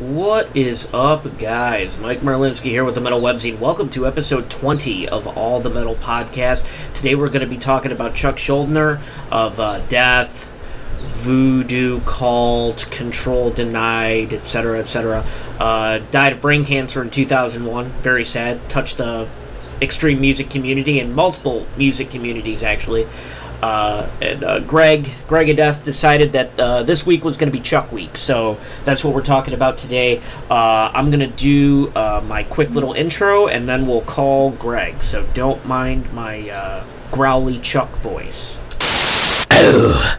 What is up, guys? Mike Marlinski here with the Metal Webzine. Welcome to episode 20 of All the Metal Podcast. Today we're going to be talking about Chuck Schuldiner of Death, Voodoo Cult, Control Denied, etc., etc. Died of brain cancer in 2001. Very sad. Touched the extreme music community and multiple music communities, actually. Greg of Death decided that this week was going to be Chuck Week, so that's what we're talking about today. I'm going to do my quick little intro, and then we'll call Greg, so don't mind my growly Chuck voice. Oh,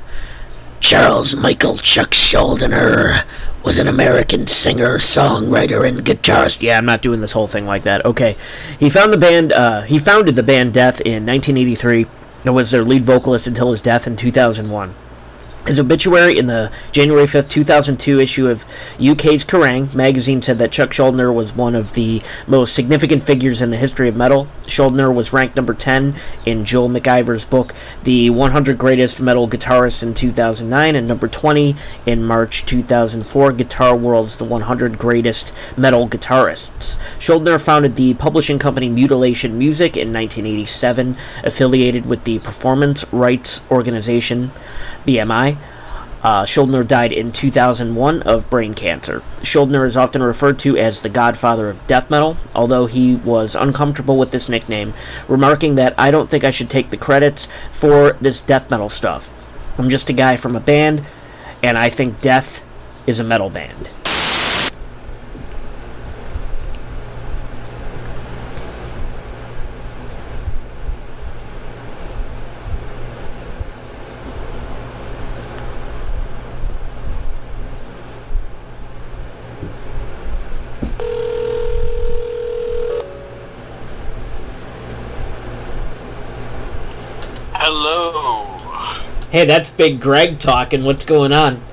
Charles Michael Chuck Schuldiner was an American singer, songwriter, and guitarist. Yeah, I'm not doing this whole thing like that. Okay, he founded the band Death in 1983. And was their lead vocalist until his death in 2001. His obituary in the January 5th, 2002 issue of UK's Kerrang! Magazine said that Chuck Schuldiner was one of the most significant figures in the history of metal. Schuldiner was ranked number 10 in Joel McIver's book, The 100 Greatest Metal Guitarists in 2009, and number 20 in March 2004, Guitar World's The 100 Greatest Metal Guitarists. Schuldiner founded the publishing company Mutilation Music in 1987, affiliated with the Performance Rights Organization, BMI. Schuldiner died in 2001 of brain cancer. Schuldiner is often referred to as the godfather of death metal, although he was uncomfortable with this nickname, remarking that I don't think I should take the credits for this death metal stuff. I'm just a guy from a band, and I think Death is a metal band. Hello. Hey, that's Big Greg talking. What's going on?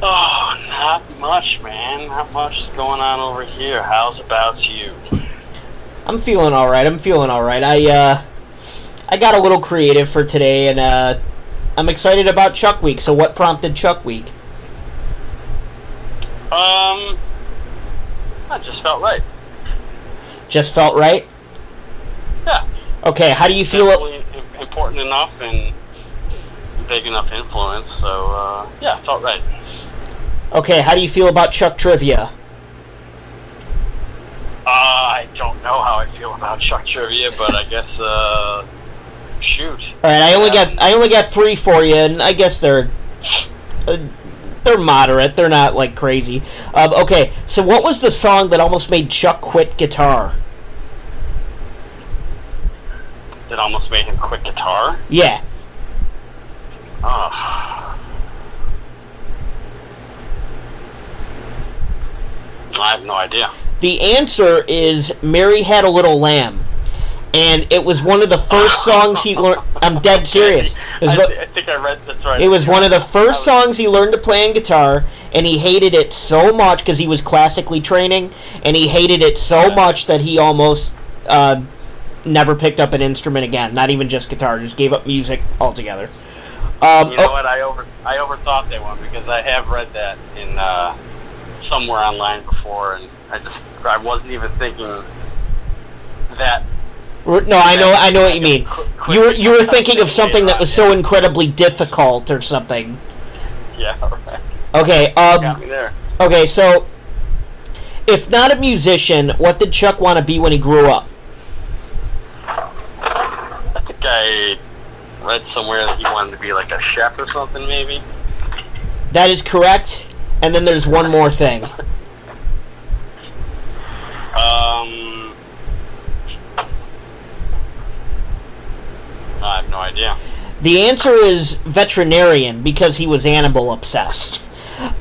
Oh, not much, man. Not much is going on over here. How's about you? I'm feeling all right. I got a little creative for today, and I'm excited about Chuck Week. So, what prompted Chuck Week? I just felt right. Just felt right? Yeah. Okay. How do you feel? Definitely important enough and big enough influence. So, yeah, felt right. Okay. How do you feel about Chuck Trivia? I don't know how I feel about Chuck Trivia, but I guess shoot. All right. I only got 3 for you, and I guess they're moderate. They're not like crazy. Okay, so what was the song that almost made Chuck quit guitar? That almost made him quit guitar? Yeah. Oh. I have no idea. The answer is Mary Had a Little Lamb. And it was one of the first songs he learned. I'm dead serious. I think I read that's right. It was one of the first songs he learned to play on guitar, and he hated it so much because he was classically training, and he hated it so much that he almost never picked up an instrument again. Not even just guitar, just gave up music altogether. You know what? I overthought that one because I have read that in somewhere online before, and I wasn't even thinking that. No, I know what you mean. You were thinking of something that was so incredibly difficult or something. Yeah, right. Okay, Got me there. Okay, so if not a musician, what did Chuck want to be when he grew up? I think I read somewhere that he wanted to be like a chef or something, maybe. That is correct. And then there's one more thing. I have no idea. The answer is veterinarian because he was animal obsessed.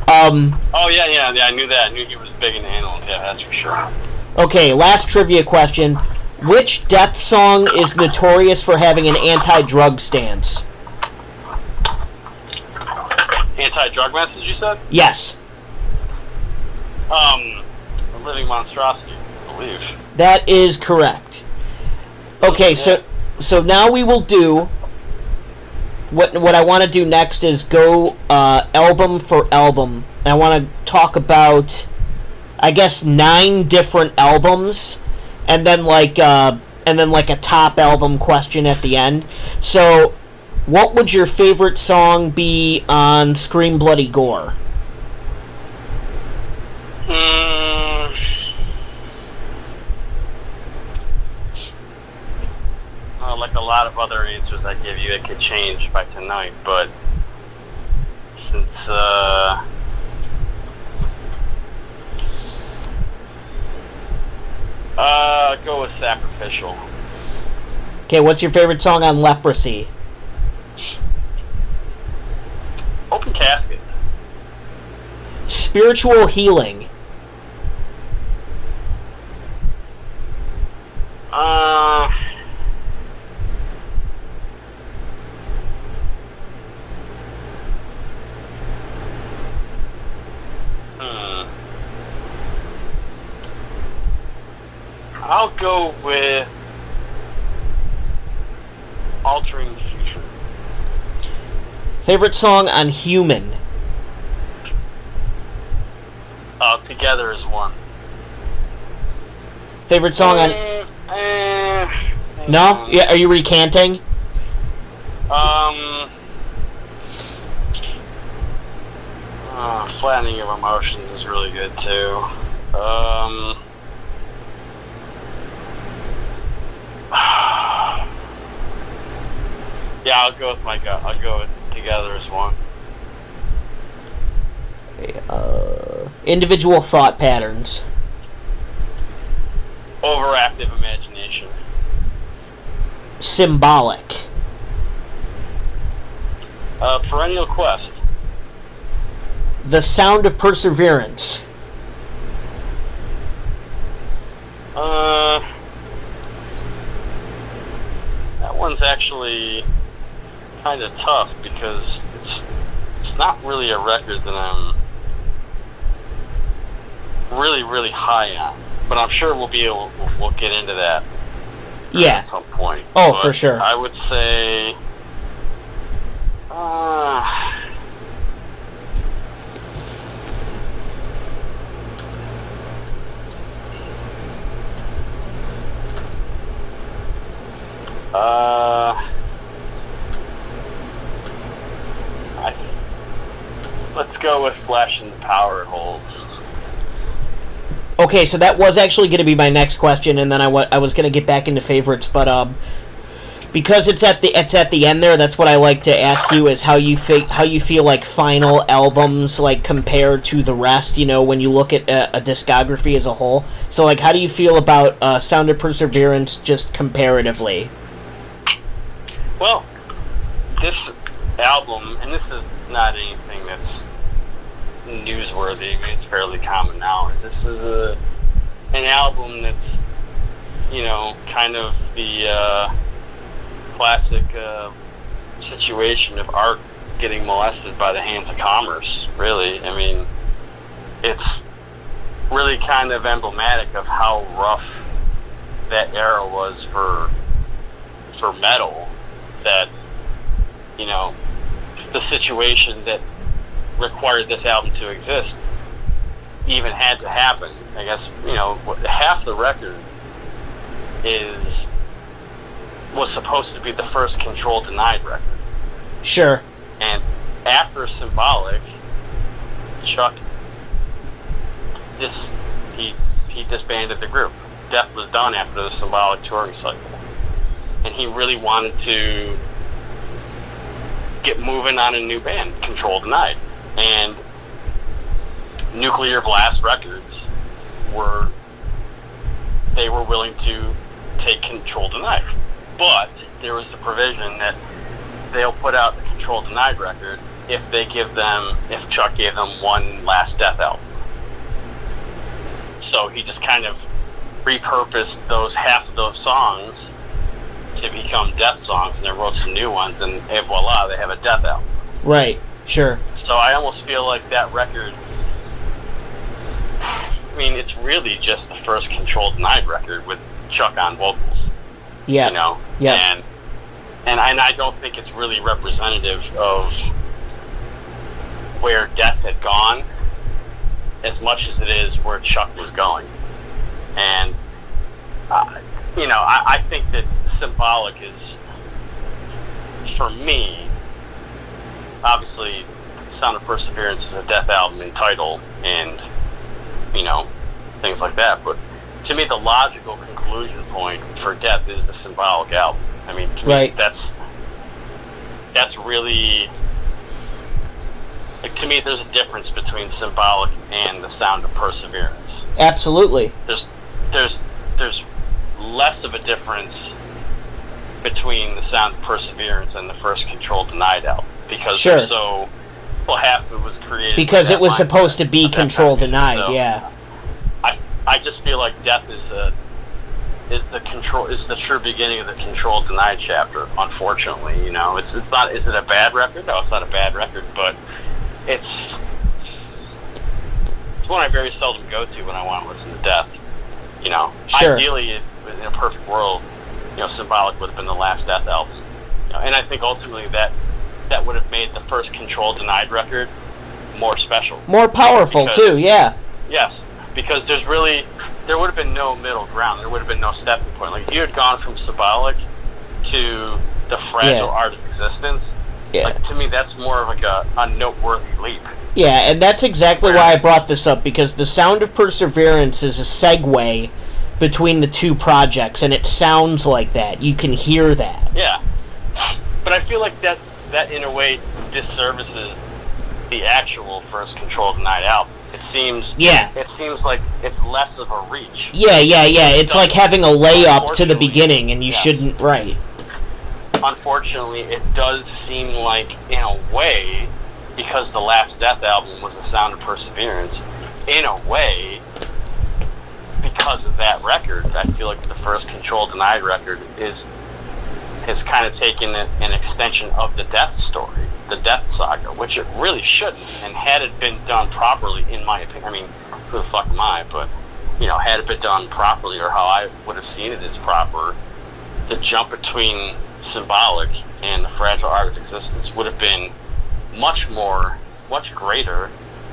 Oh yeah, I knew that. I knew he was big into animals. Yeah, that's for sure. Okay, last trivia question. Which Death song is notorious for having an anti-drug stance? Anti-drug message, you said? Yes. A living monstrosity, I believe. That is correct. Okay, so now we will do what I want to do next is go album for album. I want to talk about I guess 9 different albums, and then like a top album question at the end. So, what would your favorite song be on Scream Bloody Gore? Like a lot of other answers I give you, it could change by tonight, but since go with Sacrificial. Okay, what's your favorite song on Leprosy? Open Casket. Spiritual Healing. I'll go with Altering the Future. Favorite song on Human? Together as One. Favorite song on... No? Yeah, are you recanting? Flattening of Emotions is really good too. Yeah, I'll go with my gut. I'll go with Together as One. Individual Thought Patterns. Overactive Imagination. Symbolic. Perennial Quest. The Sound of Perseverance. That one's actually kind of tough because it's not really a record that I'm really high on, but I'm sure we'll get into that. Yeah. At some point. Oh, but for sure. I would say. Let's go with Flash and the Power It Holds. Okay, so that was actually going to be my next question, and then I was going to get back into favorites, but because it's at the end there, that's what I like to ask you is how you feel like final albums like compare to the rest. You know, when you look at a discography as a whole. So like, how do you feel about Sound of Perseverance just comparatively? Well, this album, and this is not anything that's newsworthy. I mean, it's fairly common knowledge. This is an album that's, you know, kind of the classic situation of art getting molested by the hands of commerce, really. I mean, it's really kind of emblematic of how rough that era was for metal, that, you know, the situation that required this album to exist even had to happen. I guess, you know, half the record was supposed to be the first Control Denied record. Sure. And after Symbolic, Chuck, he disbanded the group. Death was done after the Symbolic touring cycle. And he really wanted to get moving on a new band, Control Denied. And Nuclear Blast Records were willing to take Control Denied. But there was the provision that they'll put out the Control Denied record if Chuck gave them one last Death album. So he just kind of repurposed half of those songs to become Death songs, and then wrote some new ones, and voila, they have a Death album. Right, sure. So I almost feel like that record, I mean, it's really just the first Control Denied record with Chuck on vocals. Yeah. You know? Yeah. And I don't think it's really representative of where Death had gone as much as it is where Chuck was going. And, I think that Symbolic is, for me, obviously, Sound of Perseverance is a Death album in title and, things like that. But to me, the logical conclusion point for Death is the Symbolic album. I mean, to me, that's really... Like, to me, there's a difference between Symbolic and the Sound of Perseverance. Absolutely. There's less of a difference between the Sound of Perseverance and the first Control Denied album, because they're so... Well, half of it was created... Because it was supposed to be Control Denied, so yeah. I just feel like Death is the true beginning of the Control Denied chapter, unfortunately. It's not... Is it a bad record? No, it's not a bad record, but it's one I very seldom go to when I want to listen to Death. Sure. Ideally, in a perfect world, Symbolic would have been the last Death album. And I think ultimately that would have made the first Control Denied record more special. More powerful, too, yeah. Yes, because there would have been no middle ground. There would have been no stepping point. Like, if you had gone from Symbolic to the Fragile Art of Existence, like, to me, that's more of like a noteworthy leap. Yeah, and that's exactly why I brought this up, because the Sound of Perseverance is a segue between the two projects, and it sounds like that. You can hear that. Yeah. But I feel like that in a way disservices the actual first Control Denied album. It seems like it's less of a reach. Yeah. It's like having a layup to the beginning, and you shouldn't, right. Unfortunately, it does seem like, in a way, because the last Death album was the Sound of Perseverance, in a way, because of that record, I feel like the first Control Denied record has kind of taken an extension of the Death story, the Death saga, which it really shouldn't. And had it been done properly, in my opinion, I mean, who the fuck am I, but, had it been done properly, or how I would have seen it as proper, the jump between Symbolic and the Fragile Art of Existence would have been much greater,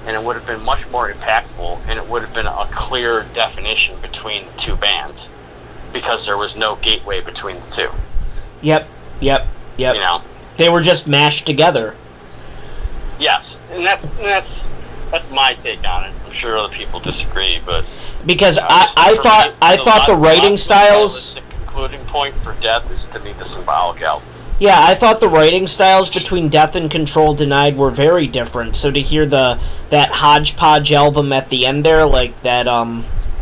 and it would have been much more impactful, and it would have been a clear definition between the two bands, because there was no gateway between the two. Yep. They were just mashed together. Yes, and that's my take on it. I'm sure other people disagree, but because I thought the writing styles. The concluding point for Death is to me the Symbolic album. Yeah, I thought the writing styles between Death and Control Denied were very different. So to hear that hodgepodge album at the end there, like that,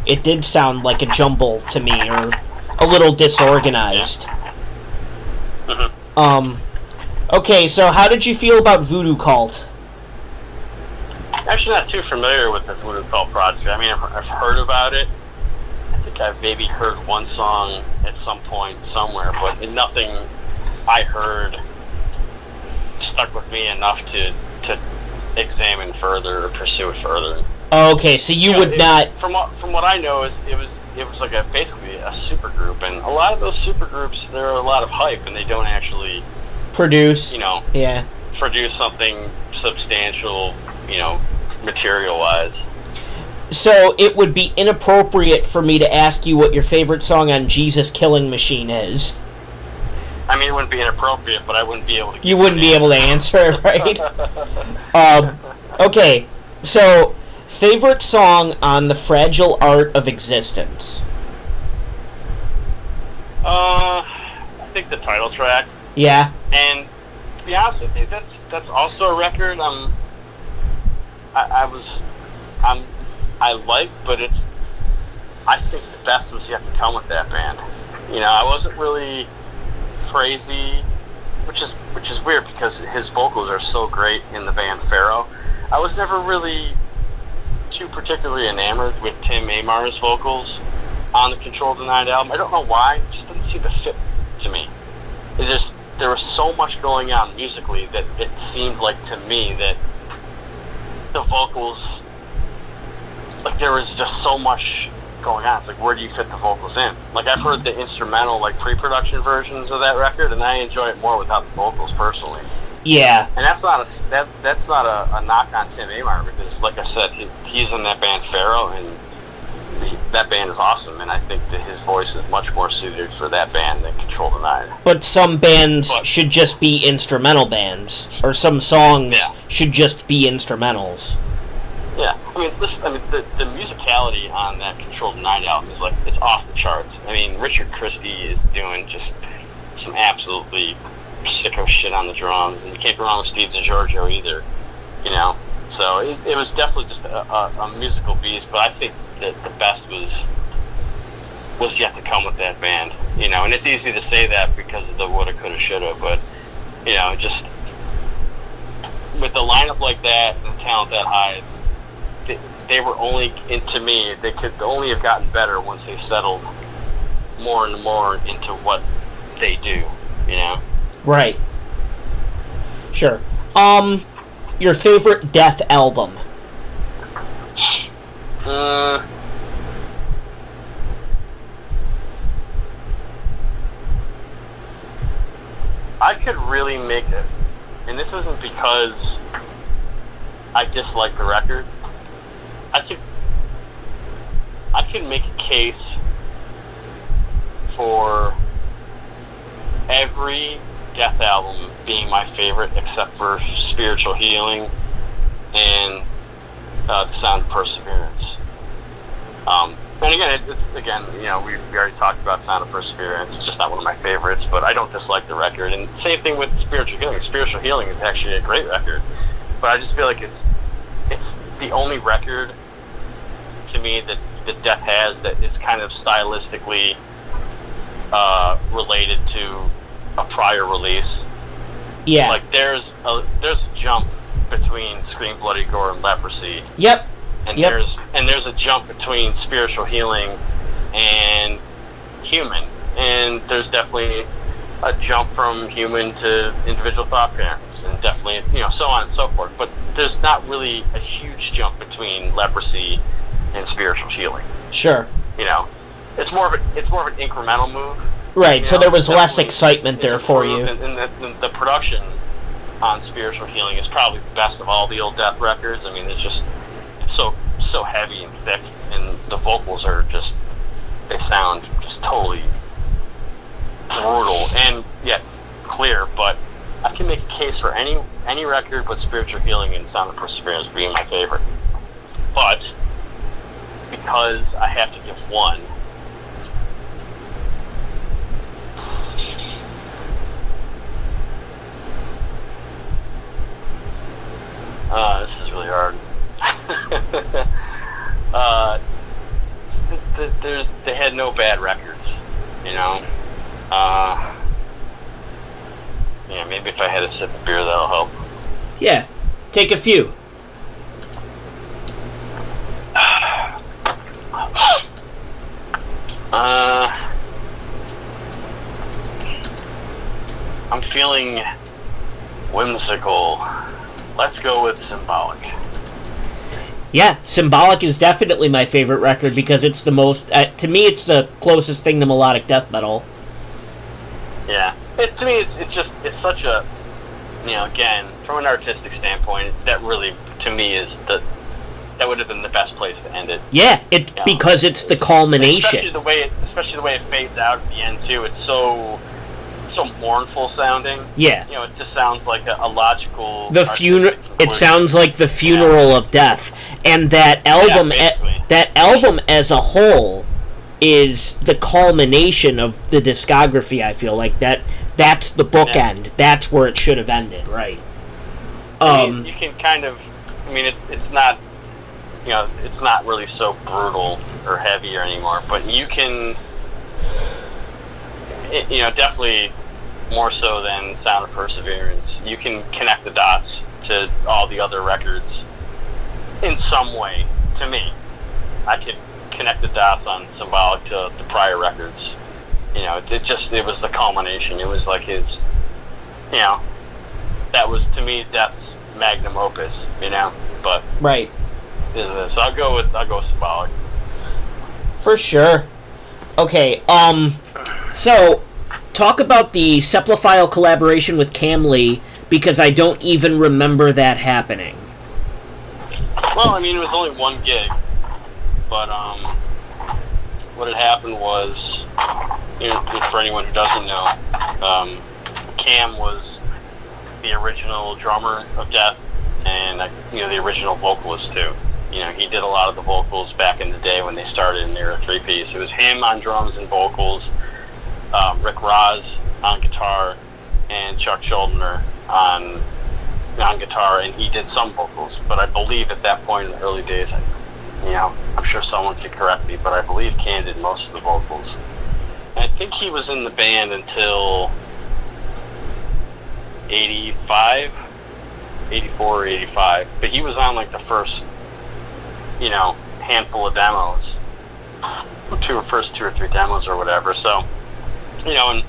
it did sound like a jumble to me, or a little disorganized. Yeah. Okay, so how did you feel about Voodoo Cult? Actually, not too familiar with the Voodoo Cult project. I mean, I've heard about it. I think I've maybe heard one song at some point somewhere, but nothing I heard stuck with me enough to examine further or pursue it further. Okay, so you would not. From what I know, it was like basically a supergroup, and a lot of those supergroups, there are a lot of hype, and they don't actually produce. Produce something substantial, material-wise. So it would be inappropriate for me to ask you what your favorite song on Jesus Killing Machine is. I mean, it wouldn't be inappropriate, but I wouldn't be able to. You wouldn't be able to answer, right? Okay, so favorite song on the Fragile Art of Existence? I think the title track. Yeah. And to be honest with you, that's also a record I like, but I think the best was yet to come with that band. I wasn't really crazy, which is weird because his vocals are so great in the band Pharaoh. I was never really too particularly enamored with Tim Amar's vocals on the Control Denied album. I don't know why, it just didn't seem to fit to me. There was so much going on musically that it seemed like to me that the vocals, like there was just so much going on. It's like, where do you fit the vocals in? Like, I've heard the instrumental, like, pre-production versions of that record, and I enjoy it more without the vocals, personally. Yeah. And that's not a knock on Tim Amar, because, like I said, he's in that band Pharaoh, and that band is awesome, and I think that his voice is much more suited for that band than Control Denied. But some bands should just be instrumental bands, or some songs should just be instrumentals. Yeah, I mean, listen, the musicality on that Control Denied album is it's off the charts. I mean, Richard Christie is doing just some absolutely sicko shit on the drums, and you can't go wrong with Steve DiGiorgio either, you know. So it was definitely just a musical beast, but I think that the best was yet to come with that band, you know. And it's easy to say that because of the woulda, coulda, shoulda, but, you know, just with the lineup like that and the talent that high, they were only, to me, they could only have gotten better once they settled more and more into what they do, you know. Right. Sure. Your favorite Death album? I could really make it, and this isn't because I dislike the record. I could make a case for every Death album being my favorite, except for Spiritual Healing and The Sound of Perseverance. And again, you know, we already talked about Sound of Perseverance. It's just not one of my favorites, but I don't dislike the record. And same thing with Spiritual Healing. Spiritual Healing is actually a great record, but I just feel like it's the only record to me that Death has that is kind of stylistically related to a prior release. Yeah. Like there's a jump between Scream Bloody Gore and Leprosy. Yep. And there's a jump between Spiritual Healing and Human. And there's definitely a jump from Human to Individual Thought Patterns, and definitely, you know, so on and so forth. But there's not really a huge jump between Leprosy and Spiritual Healing. Sure. You know, it's more of an incremental move. Right. So know, there was less excitement there for you. And the production on Spiritual Healing is probably the best of all the old Death records. I mean, it's just so heavy and thick, and the vocals are they sound just totally brutal and yet clear. But I can make a case for any record but Spiritual Healing and Sound of Perseverance being my favorite. But because I have to give one, this is really hard. They had no bad records, you know. Yeah, maybe if I had a sip of beer, that'll help. Yeah, take a few. I'm feeling whimsical. Let's go with Symbolic. Yeah, Symbolic is definitely my favorite record because it's the most, to me, it's the closest thing to melodic death metal. Yeah, to me, it's such a, you know, again, from an artistic standpoint, that really, to me, is that would have been the best place to end it. Yeah, because it's the culmination. Especially the way it fades out at the end too. It's so mournful sounding. Yeah. You know, it just sounds like a logical. It sounds like the funeral of death, and that album, as a whole, is the culmination of the discography. I feel like that's the bookend. Yeah. That's where it should have ended, right? I mean, you can kind of. I mean, it's not. You know, it's not really so brutal or heavy anymore, but you can. You know, definitely more so than Sound of Perseverance. You can connect the dots to all the other records in some way. To me, I could connect the dots on Symbolic to the prior records. You know, it was the culmination. It was like his, you know, that was, to me, Death's magnum opus, you know, but. Right. So I'll go with Symbolic. For sure. Okay, so talk about the Seplophile collaboration with Cam Lee, because I don't even remember that happening. Well, I mean, it was only one gig, but what had happened was, you know, for anyone who doesn't know, Cam was the original drummer of Death, and you know, the original vocalist too. You know, he did a lot of the vocals back in the day when they started, and they were a three-piece. It was him on drums and vocals, Rick Roz on guitar, and Chuck Schuldiner on guitar, and he did some vocals. But I believe at that point in the early days, you know, I'm sure someone could correct me, but I believe Cam did most of the vocals. And I think he was in the band until 85, 84 or 85, but he was on like the first, you know, handful of demos, first two or three demos or whatever. So, you know, and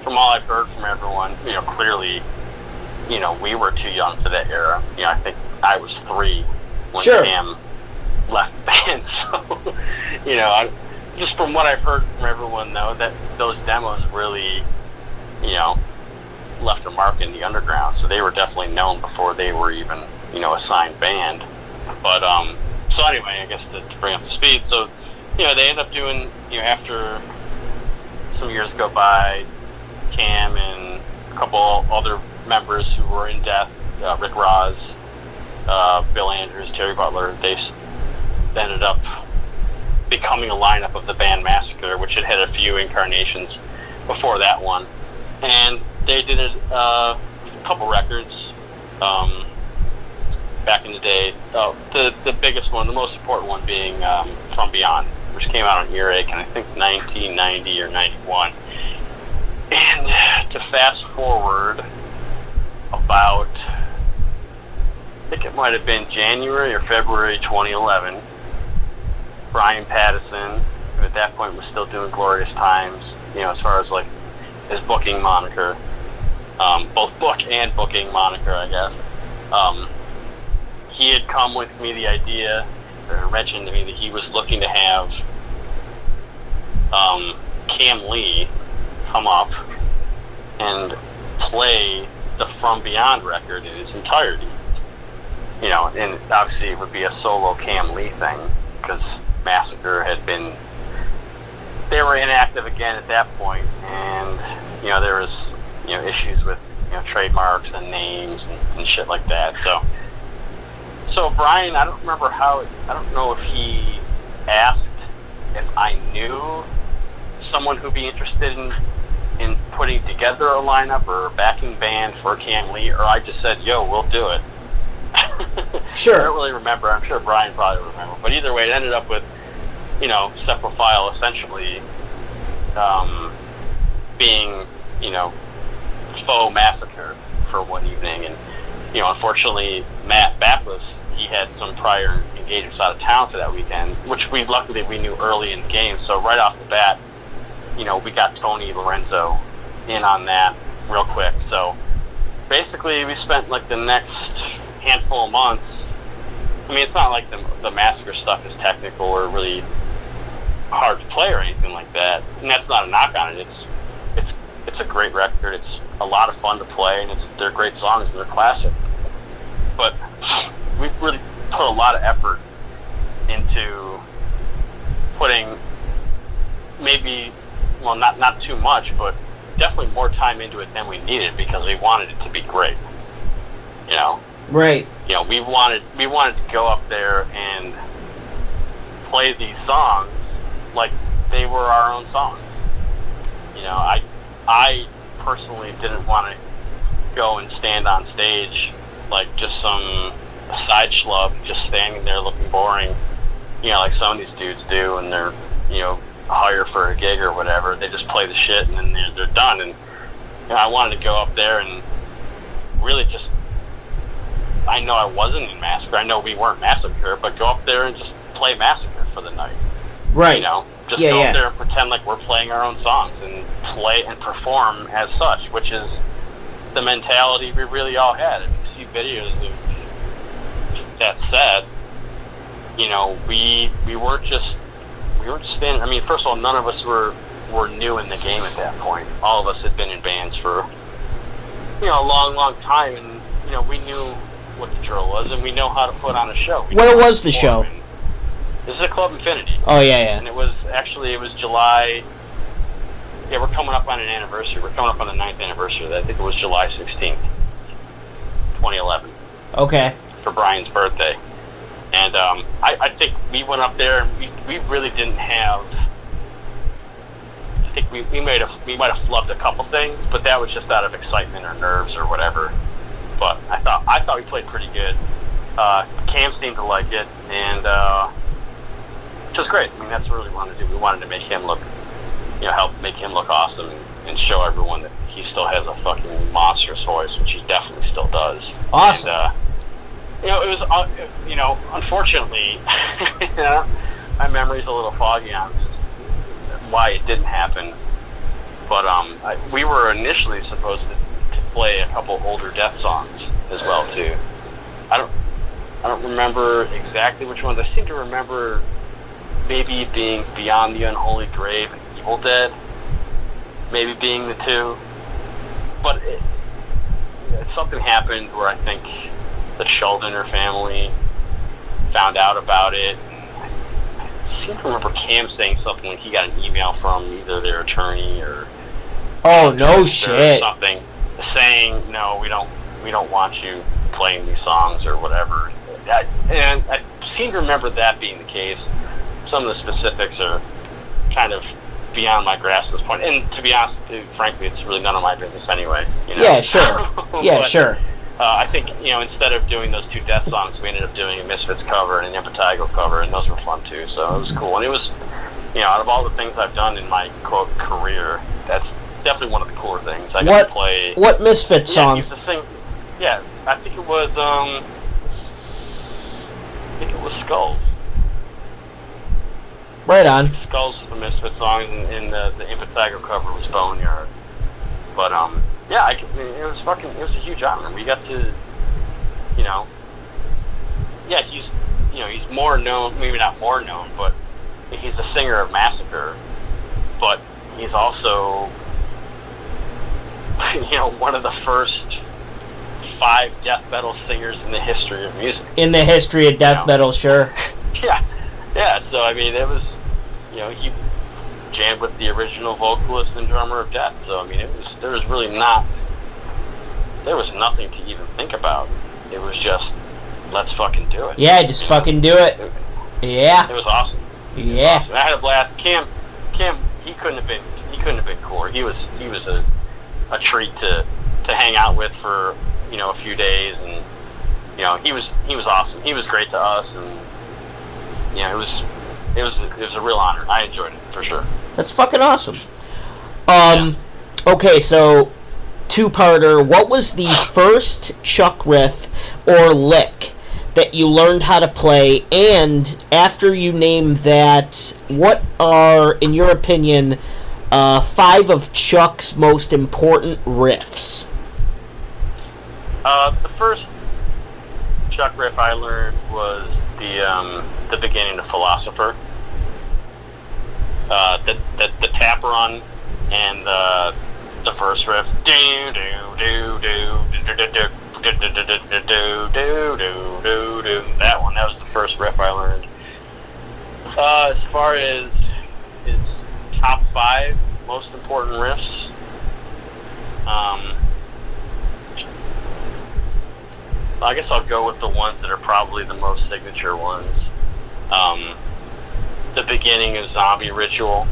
from all I've heard from everyone, you know, clearly, you know, we were too young for that era. You know, I think I was 3 when Cam left the band. So, you know, just from what I've heard from everyone, though, that those demos really, you know, left a mark in the underground. So they were definitely known before they were even, you know, a signed band. But so anyway, I guess to bring up the speed. So, you know, they end up doing, you know, after some years go by, Cam and a couple other members who were in Death, Rick Roz, Bill Andrews, Terry Butler, they ended up becoming a lineup of the band Massacre, which had had a few incarnations before that one. And they did a couple records back in the day. The biggest one, the most important one being From Beyond, which came out on Earache in I think 1990 or 91. And to fast forward about, I think it might have been January or February 2011, Brian Pattison, who at that point was still doing Glorious Times, you know, as far as like his booking moniker, both book and booking moniker, I guess. He had come with me the idea, or mentioned to me that he was looking to have Cam Lee come up and play the From Beyond record in its entirety. You know, and obviously it would be a solo Cam Lee thing, because Massacre had been, they were inactive again at that point, and, you know, there was, you know, issues with, you know, trademarks and names and shit like that. So Brian, I don't remember how, I don't know if he asked if I knew someone who'd be interested in putting together a lineup or a backing band for Cam Lee, or I just said, yo, we'll do it. Sure. I don't really remember. I'm sure Brian probably will remember. But either way, it ended up with, you know, Seprophile essentially being, you know, faux Massacre for one evening. And, you know, unfortunately, Matt Backless, he had some prior engagements out of town for that weekend, which luckily we knew early in the game. So right off the bat, you know, we got Tony Lorenzo in on that real quick. So basically, we spent like the next handful of months. I mean, it's not like the Massacre stuff is technical or really hard to play or anything like that, and that's not a knock on it. It's a great record. It's a lot of fun to play, and they're great songs and they're classic. But we've really put a lot of effort into putting maybe, well, not too much, but definitely more time into it than we needed, because we wanted it to be great. You know. Right. You know, we wanted to go up there and play these songs like they were our own songs. You know, I personally didn't want to go and stand on stage like just some side schlub just standing there looking boring, you know, like some of these dudes do, and they're, you know, hire for a gig or whatever. They just play the shit and then they're done. And, you know, I wanted to go up there and really just, I know I wasn't in Massacre, I know we weren't Massacre, but go up there and just play Massacre for the night. Right. You know, just go up there and pretend like we're playing our own songs and play and perform as such, which is the mentality we really all had. If you see videos of that set, you know, we weren't just standing. I mean, first of all, none of us were new in the game at that point. All of us had been in bands for a long, long time, and we knew what the drill was, and we know how to put on a show. Where was the show? This is at Club Infinity. Oh yeah. And it was July. Yeah, we're coming up on an anniversary. We're coming up on the 9th anniversary. I think it was July 16th, 2011. Okay. For Brian's birthday, and I think we went up there, and we really didn't have. I think we might have flubbed a couple things, but that was just out of excitement or nerves or whatever. But I thought we played pretty good. Cam seemed to like it, and which was great. I mean, that's what we really wanted to do. We wanted to make him look, help make him look awesome, and show everyone that he still has a fucking monstrous voice, which he definitely still does. Awesome. And, it was, unfortunately, my memory's a little foggy on why it didn't happen. But we were initially supposed to play a couple older Death songs as well too. I don't remember exactly which ones. I seem to remember maybe being Beyond the Unholy Grave and Evil Dead, maybe being the two. But something happened where I think the Schuldiner family found out about it. I seem to remember Cam saying something when he got an email from either their attorney or no shit, something saying no, we don't want you playing these songs or whatever. And I seem to remember that being the case. Some of the specifics are kind of beyond my grasp at this point. And to be honest, frankly, it's really none of my business anyway. Yeah, sure. Yeah, sure. I think, instead of doing those two Death songs, we ended up doing a Misfits cover and an Impetigo cover, and those were fun too, so it was cool. And it was, out of all the things I've done in my, quote, career, that's definitely one of the cooler things. I got to play... What Misfits song? I think it was, Skulls. Right on. Skulls was the Misfits song, and the Impetigo cover was Boneyard. But, it was a huge honor. We got to, he's more known, maybe not more known, but he's the singer of Massacre, but he's also, one of the first 5 death metal singers in the history of music. In the history of death metal, sure. Yeah, so, I mean, it was, he jammed with the original vocalist and drummer of Death, so, I mean, there was nothing to even think about. It was just, let's fucking do it. Yeah, just fucking do it. Yeah. It was awesome. Yeah. I had a blast. Cam, he couldn't have been cooler. He was a treat to hang out with for, a few days, and, he was awesome. He was great to us, and, it was a real honor. I enjoyed it, for sure. That's fucking awesome. Okay, so... two-parter. What was the first Chuck riff or lick that you learned how to play? And after you name that, what are, in your opinion, 5 of Chuck's most important riffs? The first Chuck riff I learned was the beginning of Philosopher. The tap run and the verse riff. That one. That was the first riff I learned. As far as his top 5 most important riffs, I guess I'll go with the ones that are probably the most signature ones. The beginning of Zombie Ritual.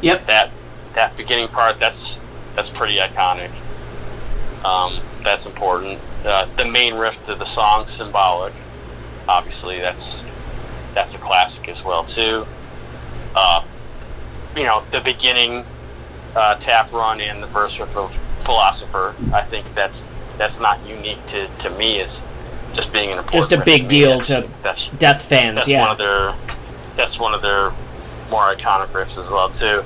Yep. That beginning part, that's pretty iconic. That's important. The main riff to the song, Symbolic, obviously that's a classic as well too. The beginning tap run and the verse riff of Philosopher, I think that's not unique to me as just being an important. Just a big deal to Death fans. That's yeah. That's one of their more iconic riffs as well too.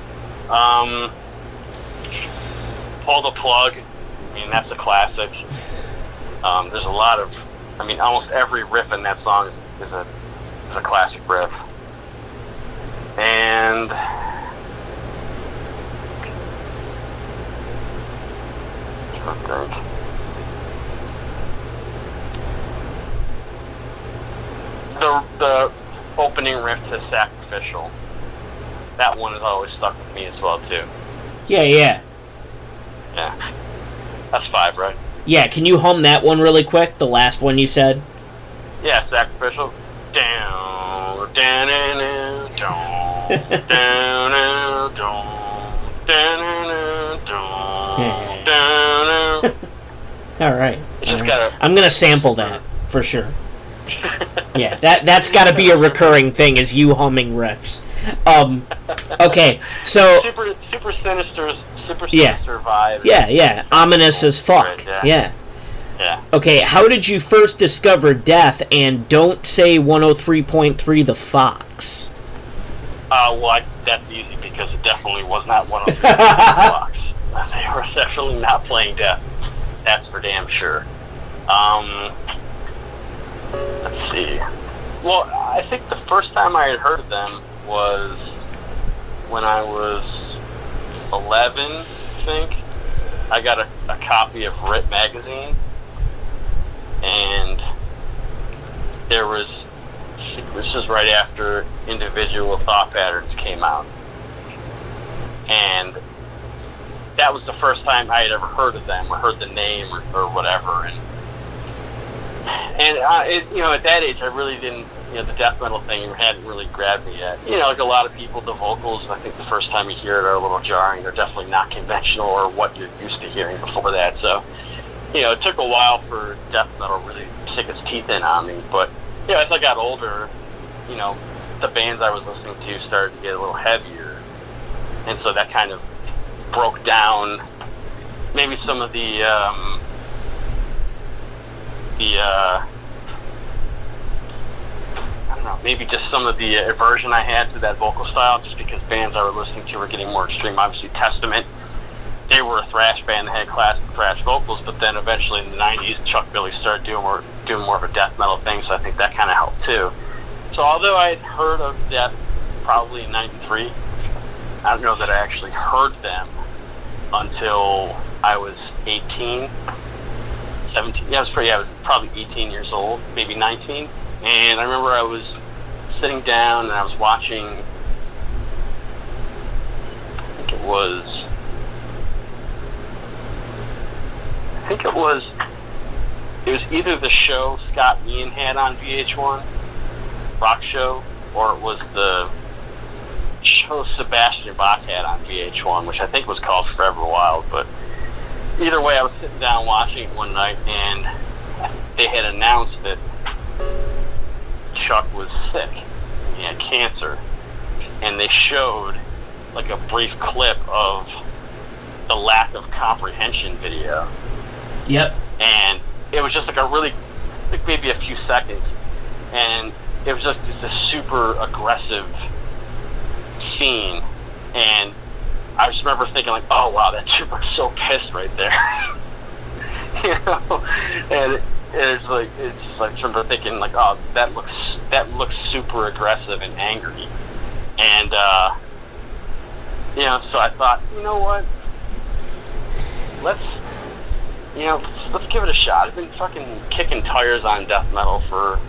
Pull the Plug. I mean, that's a classic. There's a lot of, almost every riff in that song is a classic riff. And I think. The opening riff to Sacrificial. That one has always stuck with me as well, too. Yeah. Yeah. That's 5, right? Yeah, can you hum that one really quick? The last one you said? Yeah, Sacrificial. Down, down, down, down, down, down, down, down. All right. I'm gonna sample that for sure. Yeah, that's got to be a recurring thing, is you humming riffs. Okay, so super sinister vibe. Yeah, ominous as fuck. Right, yeah. Yeah. Okay, how did you first discover Death, and don't say 103.3 The Fox? That's easy, because it definitely was not 103.3 The Fox. They were definitely not playing Death. That's for damn sure. Let's see. Well, I think the first time I had heard of them was when I was 11, I think. I got a copy of Rit magazine, and this was right after Individual Thought Patterns came out, and that was the first time I had ever heard of them or heard the name or whatever, and at that age I really didn't, the death metal thing hadn't really grabbed me yet. Like a lot of people, the vocals, I think the first time you hear it are a little jarring. They're definitely not conventional or what you're used to hearing before that. So, it took a while for death metal really to sink its teeth in on me. But, as I got older, the bands I was listening to started to get a little heavier. And so that kind of broke down maybe some of the I don't know, maybe just some of the aversion I had to that vocal style, just because bands I were listening to were getting more extreme. Obviously, Testament, they were a thrash band that had classic thrash vocals, but then eventually in the 90s, Chuck Billy started doing more of a death metal thing, so I think that kind of helped too. So although I had heard of Death probably in 93, I don't know that I actually heard them until I was 18, 17. I was probably 18 years old, maybe 19. And I remember I was sitting down and I was watching, I think it was either the show Scott Ian had on VH1, rock show, or it was the show Sebastian Bach had on VH1, which I think was called Forever Wild. But either way, I was sitting down watching it one night, and they had announced that Chuck was sick. He had cancer. And they showed like a brief clip of the Lack of Comprehension video. Yep. And it was just like maybe a few seconds. And it was just a super aggressive scene. And I just remember thinking like, oh wow, that dude looks so pissed right there. And it's like I remember thinking like, oh, that looks super aggressive and angry. And so I thought, you know what? Let's give it a shot. I've been fucking kicking tires on death metal for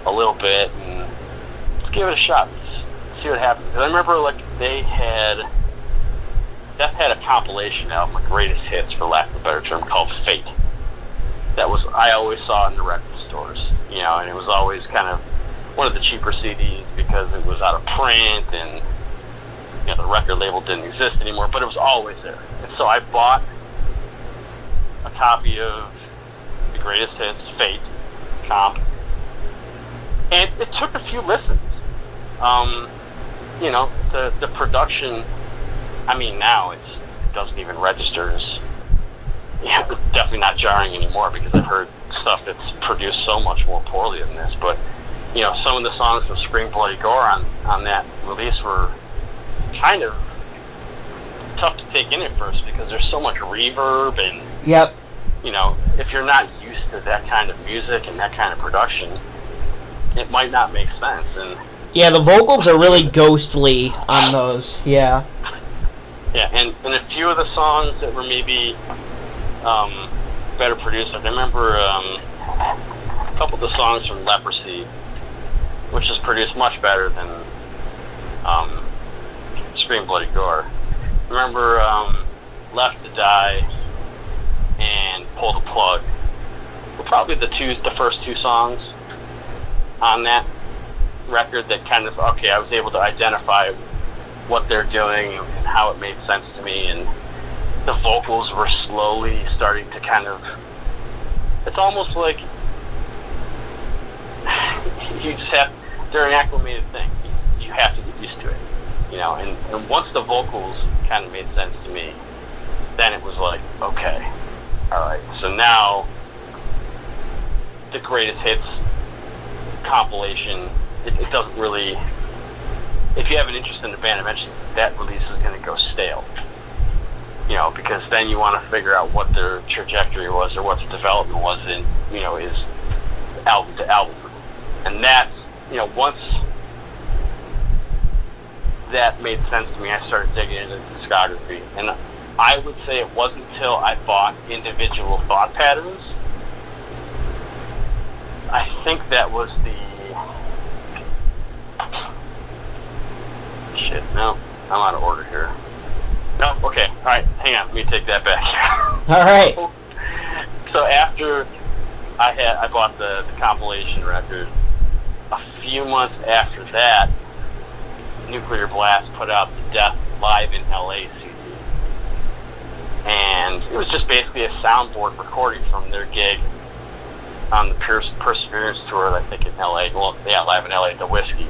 a little bit, and let's give it a shot. Let's see what happens. And I remember like Death had a compilation album, like Greatest Hits, for lack of a better term, called Fate. I always saw in the record stores, and it was always kind of one of the cheaper CDs because it was out of print and the record label didn't exist anymore, but it was always there. And so I bought a copy of the Greatest Hits, Fate comp, and it took a few listens. The production, I mean, now it doesn't even register as definitely not jarring anymore, because I've heard stuff that's produced so much more poorly than this. But some of the songs from Scream Bloody Gore on that release were kind of tough to take in at first, because there's so much reverb, and yep. If you're not used to that kind of music and that kind of production, it might not make sense. And yeah, the vocals are really ghostly on those. Yeah. Yeah, and a few of the songs that were maybe better produced. I remember a couple of the songs from Leprosy, which is produced much better than Scream Bloody Gore. I remember Left to Die and Pull the Plug were probably the first two songs on that record that kind of, okay, I was able to identify what they're doing and how it made sense to me, and the vocals were slowly starting to kind of, it's almost like you just have, they're an acclimated thing. You have to get used to it, you know, and once the vocals kind of made sense to me, then it was like, okay, alright, so now the greatest hits compilation, it doesn't really, if you have an interest in the band, eventually that release is going to go stale, you know, because then you want to figure out what their trajectory was or what the development was in, you know, is album to album. And that's, you know, once that made sense to me, I started digging into discography. And I would say it wasn't until I bought Individual Thought Patterns. I think that was the... Shit, no, I'm out of order here. No, okay, alright, hang on, let me take that back. Alright. So after I bought the compilation record, a few months after that, Nuclear Blast put out the Death Live in LA CD. And it was just basically a soundboard recording from their gig on the Perseverance tour, I think in LA. Well, yeah, Live in LA, the Whiskey.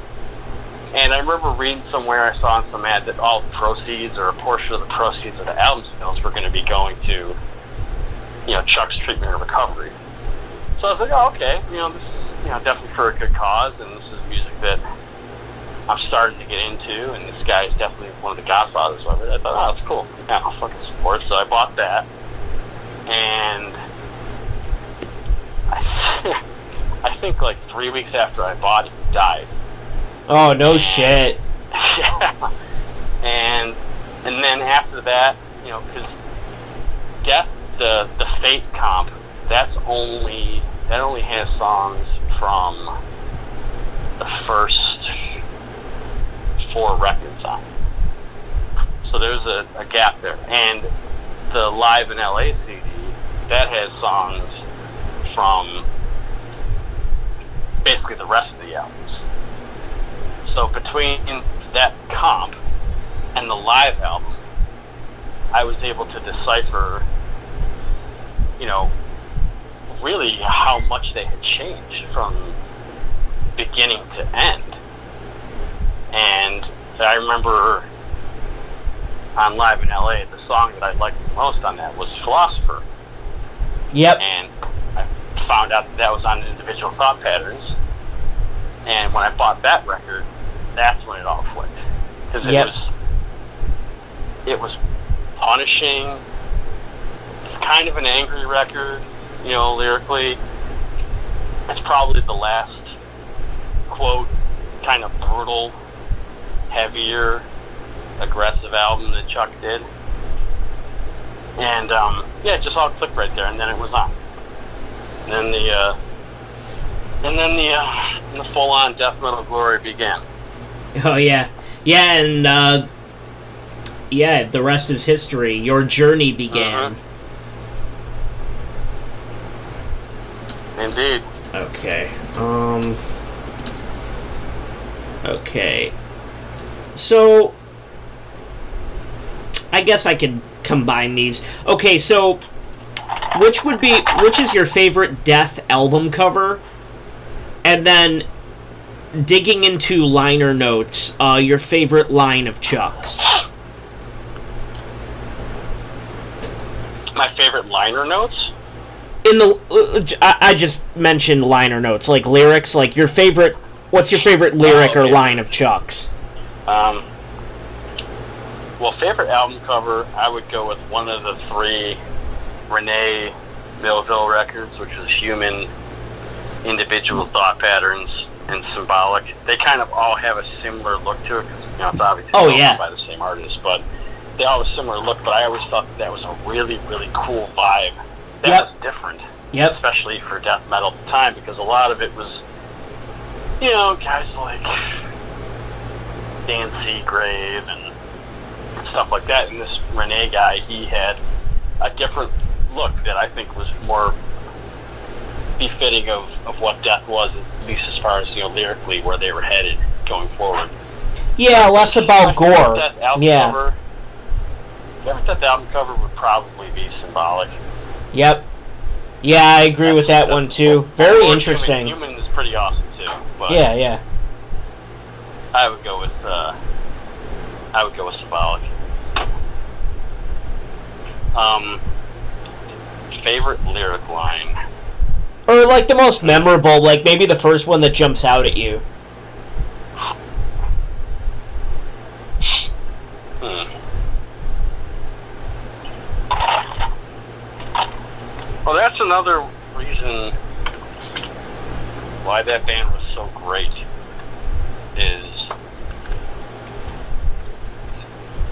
And I remember reading somewhere, I saw on some ad that all the proceeds, or a portion of the proceeds of the album sales, were going to be going to, you know, Chuck's treatment and recovery. So I was like, oh, okay, you know, this is, you know, definitely for a good cause, and this is music that I'm starting to get into, and this guy is definitely one of the godfathers of it. I thought, oh, that's cool. Yeah, I'll fucking support it. So I bought that, and I think like 3 weeks after I bought it, he died. Oh, no shit. Yeah. And then after that, you know, because Death, the Fate comp, that only has songs from the first 4 records on it. So there's a gap there. And the Live in LA CD, that has songs from basically the rest of the albums. So between that comp and the live album, I was able to decipher, you know, really how much they had changed from beginning to end. And I remember on Live in LA, the song that I liked the most on that was Philosopher. Yep. And I found out that was on Individual Thought Patterns. And when I bought that record, that's when it all clicked. Because it was punishing. It's kind of an angry record, you know, lyrically. It's probably the last, quote, kind of brutal, heavier, aggressive album that Chuck did. And, yeah, it just all clicked right there, and then it was on. And then the full-on death metal glory began. Oh, yeah. Yeah, and, yeah, the rest is history. Your journey began. Indeed. Okay. Okay. So, I guess I could combine these. Okay, so, which is your favorite Death album cover? And then, digging into liner notes, your favorite line of Chuck's. My favorite liner notes? In the, I just mentioned liner notes, like lyrics, like your favorite, what's your favorite lyric or line of Chuck's? Well, favorite album cover, I would go with one of the 3 Renee Millville records, which is Human, Individual Thought Patterns, and Symbolic. They kind of all have a similar look to it, because, you know, it's obviously by the same artist, but they all have a similar look, but I always thought that was a really, really cool vibe. That was different. Yep. Especially for death metal at the time, because a lot of it was, guys like Dan Seagrave and stuff like that. And this Renee guy, he had a different look that I think was more befitting of what death was, at least as far as, lyrically, where they were headed going forward. Yeah, less about gore. Yeah. Cover, I thought the album cover would probably be symbolic. Yep. Yeah, I agree with that one too. Very interesting. Human is pretty awesome too. But yeah. I would go with symbolic. Favorite lyric line. Or like the most memorable, like maybe the first one that jumps out at you. Well, that's another reason why that band was so great, is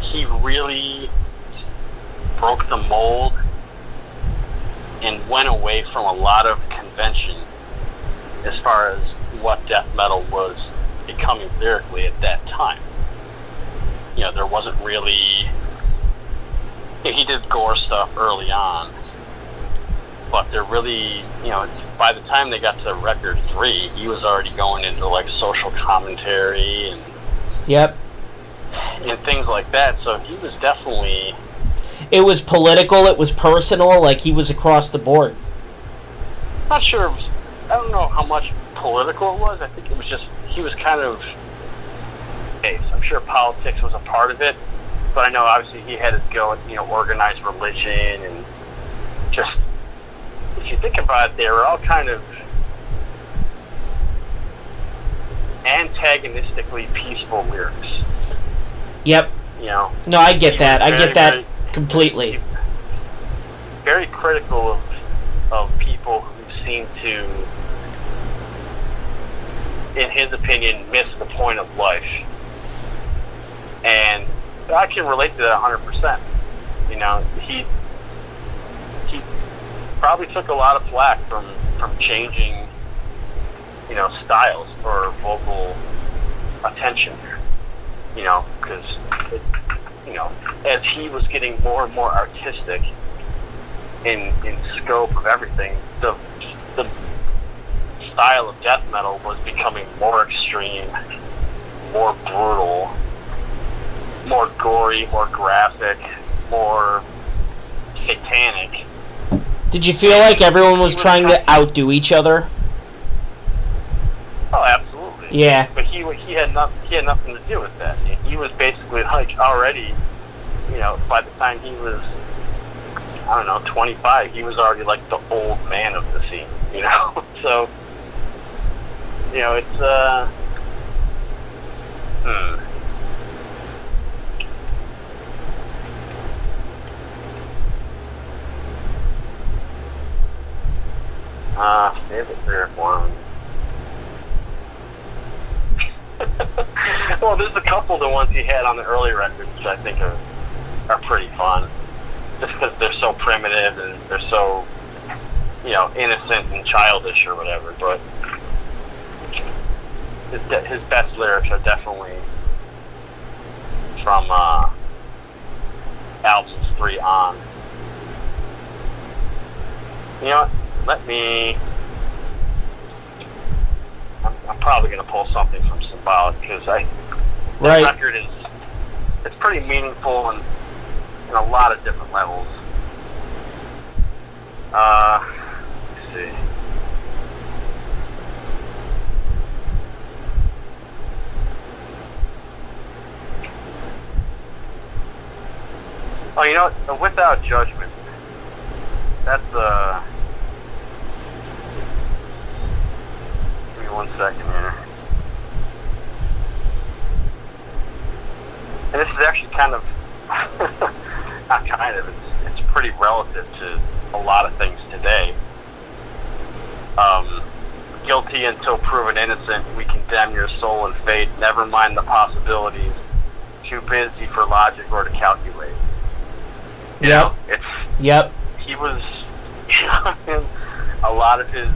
he really broke the mold and went away from a lot of convention as far as what death metal was becoming lyrically at that time. There wasn't really... he did gore stuff early on, but they're really, by the time they got to record 3, he was already going into like social commentary and things like that. So he was definitely... It was political, it was personal, like he was across the board. Not sure, I don't know how much political it was. I think it was just, he was kind of... I'm sure politics was a part of it, but I know obviously he had his go at, organized religion, and just... If you think about it, they were all kind of antagonistically peaceful lyrics. Yep. No, I get that. I get that completely. Very critical of people who seem to, in his opinion, miss the point of life. And I can relate to that 100%. He probably took a lot of flack from changing, styles for vocal attention. Because, as he was getting more and more artistic in scope of everything, the style of death metal was becoming more extreme, more brutal, more gory, more graphic, more satanic. Did you feel like everyone was trying to outdo each other? Oh, absolutely. Yeah. But he had nothing to do with that. He was basically like already, by the time he was, 25, he was already like the old man of the scene, So, it's, favorite lyric one. Well, there's a couple of the ones he had on the early records which I think are pretty fun. Just because they're so primitive and they're so, innocent and childish or whatever. But his best lyrics are definitely from albums 3 on. I'm probably going to pull something from Symbolic, because the record it's pretty meaningful in a lot of different levels. Let's see. Oh, Without Judgment. That's give me 1 second here. And this is actually kind of, not kind of, it's pretty relative to a lot of things today. Guilty until proven innocent, we condemn your soul and fate, never mind the possibilities. too busy for logic or to calculate. You Yep. know, it's Yep. he was. A lot of his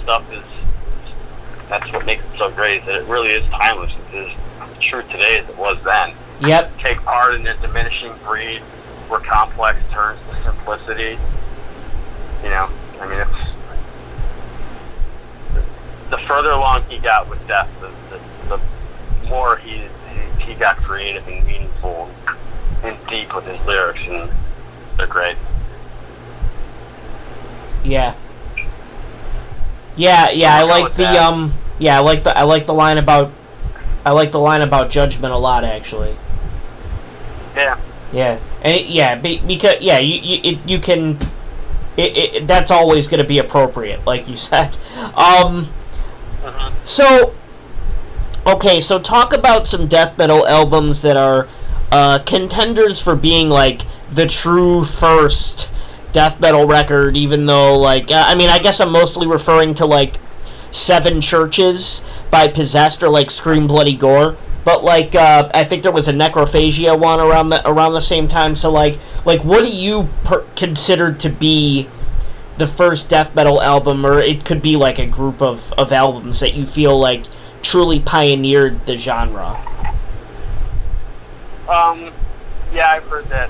stuff is. That's what makes it so great. Is that it really is timeless. It is true today as it was then. Yep. Take part in a diminishing breed where complex turns to simplicity. You know, I mean, it's the further along he got with death, the more he got creative and meaningful and deep with his lyrics, and they're great. Yeah. Yeah, I like the I like the line about judgment a lot, actually. Yeah. Yeah, and because you can that's always going to be appropriate, like you said. So, okay, so talk about some death metal albums that are contenders for being like the true first death metal record, even though, like, I mean, I guess I'm mostly referring to, like, Seven Churches by Possessed or, like, Scream Bloody Gore. But, like, I think there was a Necrophagia one around the same time. So, like what do you consider to be the first death metal album, or it could be, like, a group of albums that you feel, like, truly pioneered the genre? Yeah, I've heard that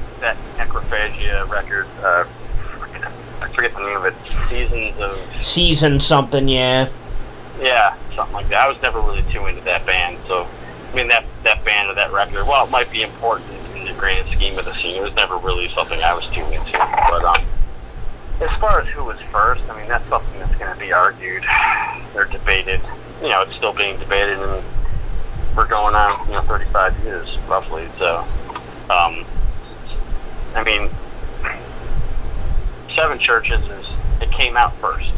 Necrophagia record. I forget the name of it. Season something, yeah. Yeah, something like that. I was never really too into that band, so I mean that band or that record, while it might be important in the grand scheme of the scene, it was never really something I was too into. But as far as who was first, I mean, that's something that's going to be argued or debated. You know, it's still being debated, and we're going on 35 years roughly. So, I mean, Seven Churches it came out first.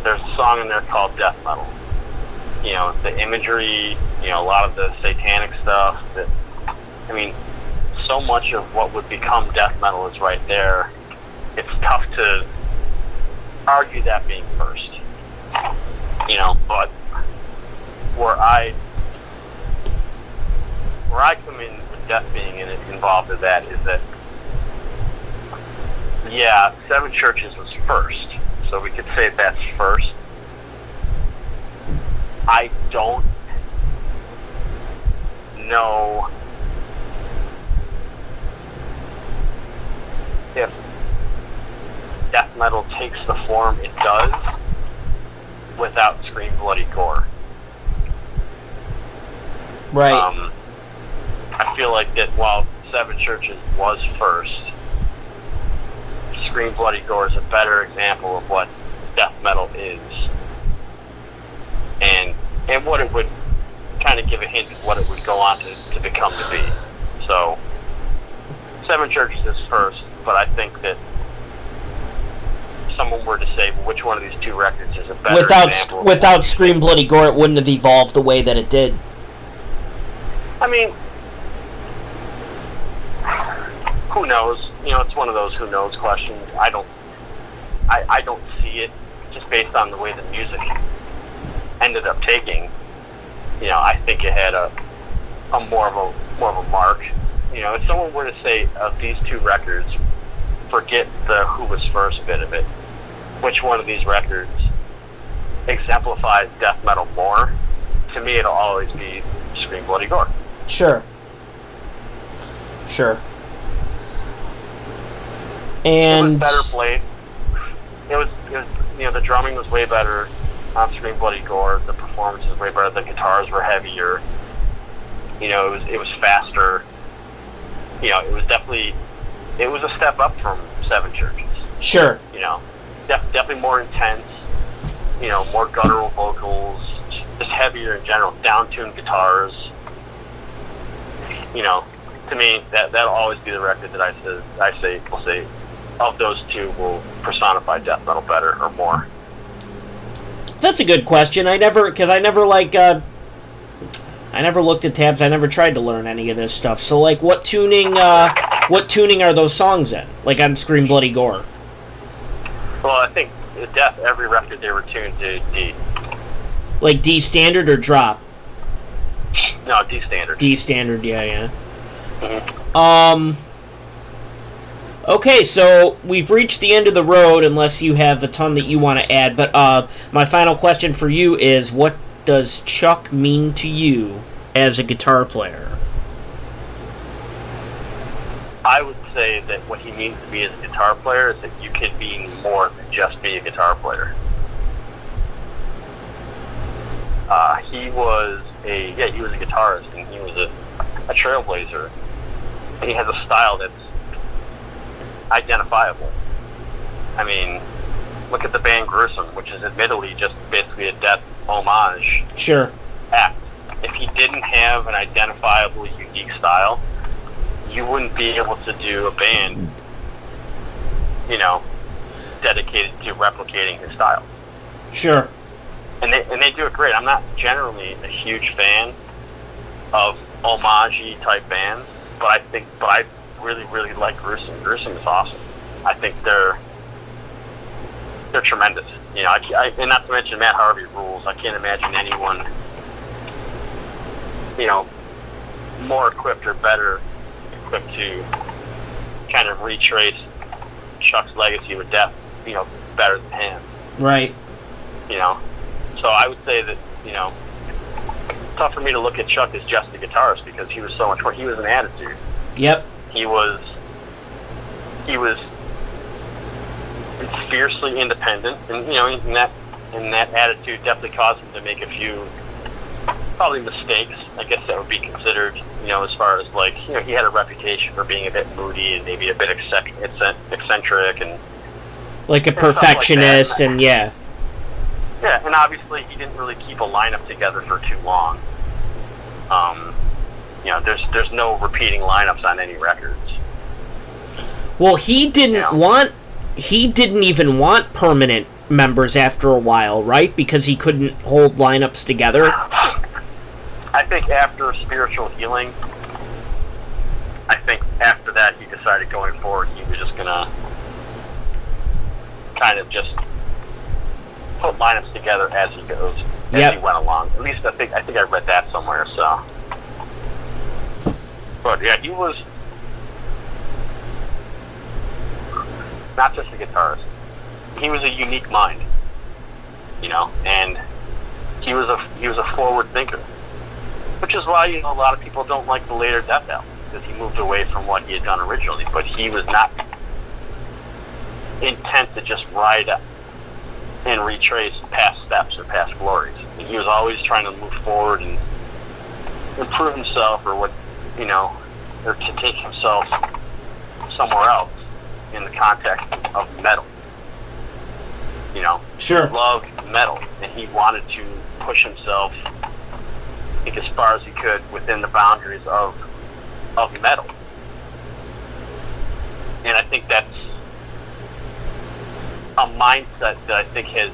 There's a song in there called Death Metal. You know, the imagery, a lot of the satanic stuff. I mean, so much of what would become death metal is right there. It's tough to argue that being first. But where I come in with death being involved in that is that, yeah, Seven Churches was first, so we could say that's first. I don't know if death metal takes the form it does without Scream Bloody Gore. Right. I feel like that while Seven Churches was first, Scream Bloody Gore is a better example of what death metal is, and what it would kind of give a hint of what it would go on to become to be. So, Seven Churches is first, but I think that if someone were to say, well, which one of these two records is a better example? Without Scream Bloody Gore, it wouldn't have evolved the way that it did. I mean, who knows? It's one of those who knows questions. I don't see it just based on the way the music ended up taking. I think it had a more of a mark. If someone were to say of these two records, forget the who was first bit of it, which one of these records exemplifies death metal more? To me, it'll always be Scream Bloody Gore. Sure. And it was better played. It was the drumming was way better on Scream Bloody Gore. The performance was way better. The guitars were heavier. It was faster. It was a step up from Seven Churches. Sure. Definitely more intense. More guttural vocals, just heavier in general. Down-tuned guitars. To me, that'll always be the record that I say of those two will personify death metal better or more. That's a good question. I never looked at tabs. I never tried to learn any of this stuff. So, like, what tuning are those songs in? Like on Scream Bloody Gore? Well, I think every record they were tuned to D. Like D standard or drop? No, D standard. D standard, yeah. Mm-hmm. Okay, so we've reached the end of the road, unless you have a ton that you want to add. But my final question for you is, what does Chuck mean to you as a guitar player? I would say that what he means to me as a guitar player is that you can be more than just be a guitar player. He was a guitarist, and he was a trailblazer. And he has a style that's identifiable. I mean, look at the band Gruesome, which is admittedly just basically a death homage Sure. act. If he didn't have an identifiable, unique style, you wouldn't be able to do a band, dedicated to replicating his style. Sure. And they do it great. I'm not generally a huge fan of homage-y type bands, but I really, really like Gruesome. Gruesome is awesome. I think they're tremendous. And not to mention Matt Harvey rules. I can't imagine anyone, more equipped or better equipped to kind of retrace Chuck's legacy with Death, better than him. Right. So I would say that, it's tough for me to look at Chuck as just a guitarist because he was so much more. He was an attitude. Yep. He was fiercely independent, and in that attitude definitely caused him to make a few probably mistakes. I guess that would be considered, as far as he had a reputation for being a bit moody and maybe a bit eccentric and like a perfectionist, like and yeah. Yeah, and obviously he didn't really keep a lineup together for too long. There's no repeating lineups on any records. Well, he didn't even want permanent members after a while, right? Because he couldn't hold lineups together. I think after Spiritual Healing, I think after that he decided going forward he was just gonna kind of just put lineups together as he goes, as he went along. At least I think I read that somewhere. So, but yeah, he was not just a guitarist. He was a unique mind, and he was a forward thinker, which is why a lot of people don't like the later Death album, because he moved away from what he had done originally. But he was not intent to just ride and retrace past steps or past glories. And he was always trying to move forward and improve himself, or or to take himself somewhere else in the context of metal. Sure. He loved metal, and he wanted to push himself, I think, as far as he could within the boundaries of metal. And I think that's a mindset that I think has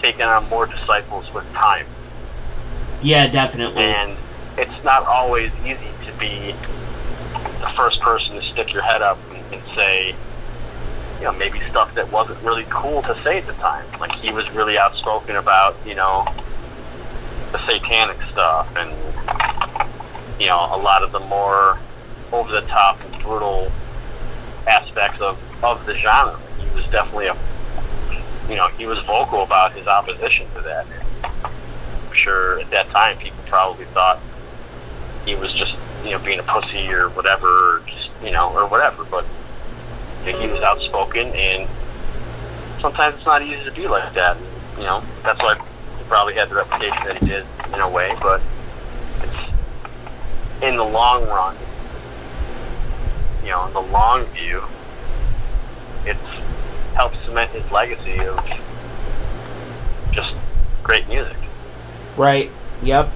taken on more disciples with time. Yeah, definitely. And it's not always easy to be the first person to stick your head up and say, maybe stuff that wasn't really cool to say at the time. Like, he was really outspoken about, the satanic stuff and, a lot of the more over-the-top and brutal aspects of the genre. He was definitely he was vocal about his opposition to that. I'm sure at that time people probably thought he was just, being a pussy or whatever, or just, or whatever, but he was outspoken, and sometimes it's not easy to be like that. That's why he probably had the reputation that he did in a way, but it's, in the long run, in the long view, it's helped cement his legacy of just great music. Right. Yep.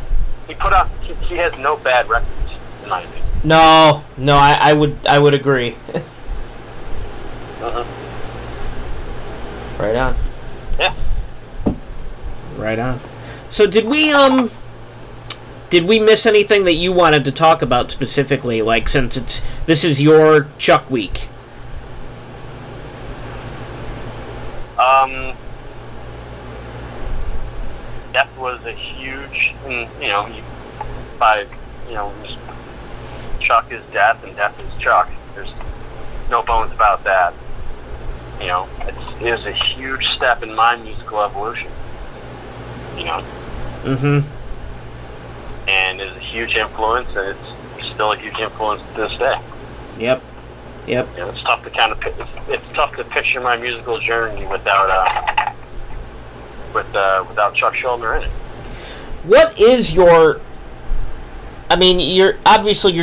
He has no bad records, in my opinion. No, I would agree. Right on. Yeah. Right on. So did we miss anything that you wanted to talk about specifically? Like, since this is your Chuck week. Death was a huge, and by Chuck is Death and Death is Chuck. There's no bones about that. It was a huge step in my musical evolution. Mm-hmm. And it's a huge influence, and it's still a huge influence to this day. Yep. It's tough to it's tough to picture my musical journey without Chuck Schuldiner in it. What is your? I mean, you're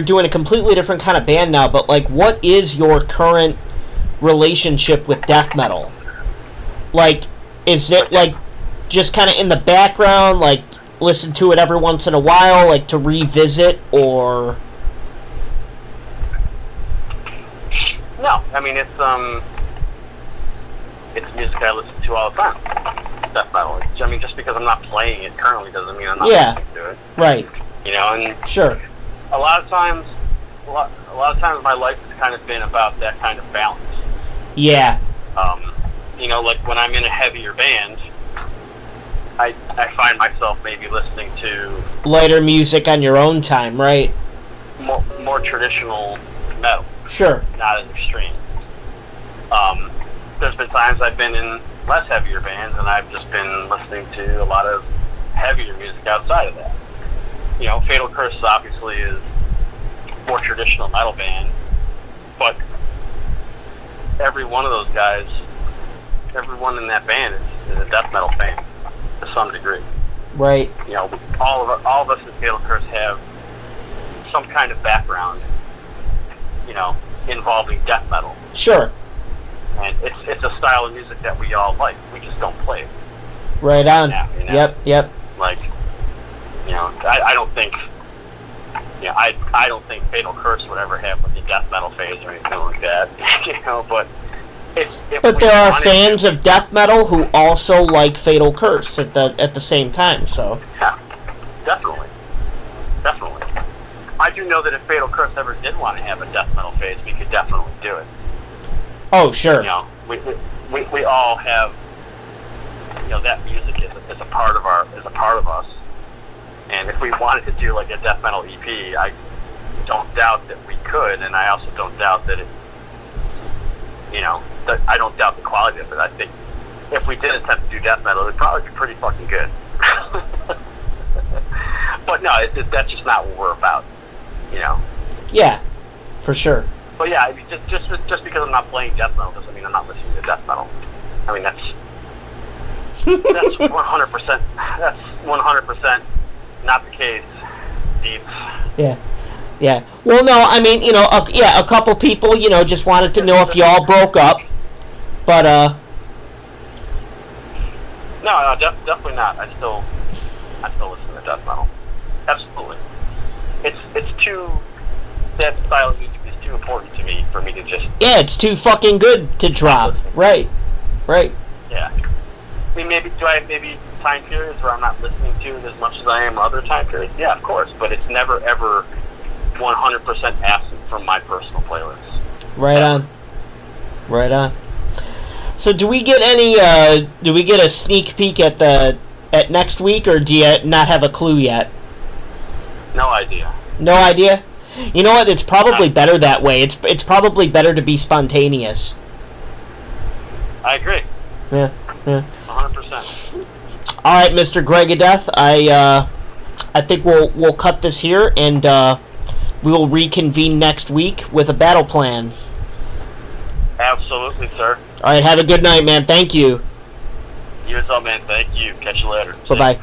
doing a completely different kind of band now, but like, what is your current relationship with death metal? Like, is it like just kind of in the background, like listen to it every once in a while, like to revisit, or? No, I mean it's music I listen to all the time. Death metal. I mean, just because I'm not playing it currently doesn't mean I'm not listening to it. Right. And sure. A lot of times my life has kind of been about that kind of balance. Yeah. Like when I'm in a heavier band, I find myself maybe listening to lighter music on your own time, right? More traditional metal. Sure. Not as extreme. There's been times I've been in less heavier bands, and I've just been listening to a lot of heavier music outside of that. Fatal Curse obviously is more traditional metal band, but every one of those guys, everyone in that band is a death metal fan to some degree. Right. All of us in Fatal Curse have some kind of background, involving death metal. Sure. And it's a style of music that we all like. We just don't play it. Right on. Now, Yep. Like, I don't think, I don't think Fatal Curse would ever have like a death metal phase or anything like that. But but there are fans of death metal who also like Fatal Curse at the same time. So. Yeah, definitely. I do know that if Fatal Curse ever did want to have a death metal phase, we could definitely do it. Oh, sure. We all have, that music is a part of us. And if we wanted to do like a death metal EP, I don't doubt that we could, and I also don't doubt that I don't doubt the quality of it. I think if we did attempt to do death metal, it would probably be pretty fucking good. But no, that's just not what we're about. Yeah, for sure. But yeah, I mean, just because I'm not playing death metal doesn't mean I'm not listening to death metal. I mean, that's 100%. That's 100% not the case. Deep. Yeah. Well, no, I mean, a couple people, just wanted to know if you all broke up, but No, definitely not. I still listen to death metal. Absolutely. It's too, that style of music is too important to me for me to just... Yeah, it's too fucking good to drop. Right. Yeah. I mean, do I have maybe time periods where I'm not listening to it as much as I am other time periods? Yeah, of course. But it's never, ever 100% absent from my personal playlists. Right on. So do we get a sneak peek at next week, or do you not have a clue yet? No idea. No idea? You know what? It's probably better that way. It's probably better to be spontaneous. I agree. Yeah. 100%. All right, Mr. Gregadeth, I think we'll cut this here, and we will reconvene next week with a battle plan. Absolutely, sir. All right, have a good night, man. Thank you. You as well, man. Thank you. Catch you later. Bye-bye.